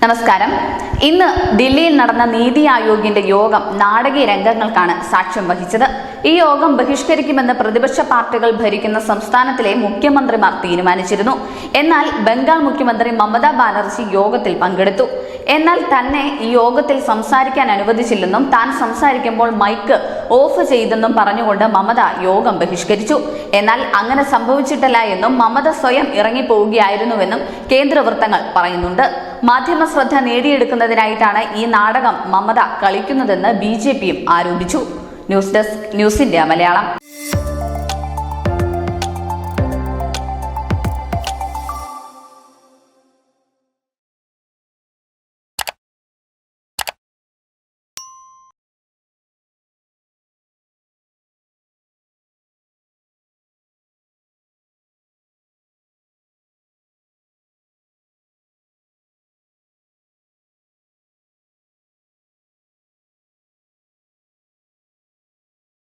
നമസ്കാരം. ഇന്ന് ദില്ലിയിൽ നടന്ന നീതി ആയോഗിന്റെ യോഗം നാടകീയ രംഗങ്ങൾക്കാണ് സാക്ഷ്യം വഹിച്ചത്. ഈ യോഗം ബഹിഷ്കരിക്കുമെന്ന് പ്രതിപക്ഷ പാർട്ടികൾ ഭരിക്കുന്ന സംസ്ഥാനത്തിലെ മുഖ്യമന്ത്രിമാർ തീരുമാനിച്ചിരുന്നു. എന്നാൽ ബംഗാൾ മുഖ്യമന്ത്രി മമതാ ബാനർജി യോഗത്തിൽ പങ്കെടുത്തു. എന്നാൽ തന്നെ ഈ യോഗത്തിൽ സംസാരിക്കാൻ അനുവദിച്ചില്ലെന്നും താൻ സംസാരിക്കുമ്പോൾ മൈക്ക് ഓഫ് ചെയ്തെന്നും പറഞ്ഞുകൊണ്ട് മമത യോഗം ബഹിഷ്കരിച്ചു. എന്നാൽ അങ്ങനെ സംഭവിച്ചിട്ടില്ല എന്നും മമത സ്വയം ഇറങ്ങിപ്പോവുകയായിരുന്നുവെന്നും കേന്ദ്ര വൃത്തങ്ങൾ പറയുന്നുണ്ട്. മാധ്യമ ശ്രദ്ധ നേടിയെടുക്കുന്നതിനായിട്ടാണ് ഈ നാടകം മമത കളിക്കുന്നതെന്ന് BJPയും ആരോപിച്ചു. News desk news India Malayalam.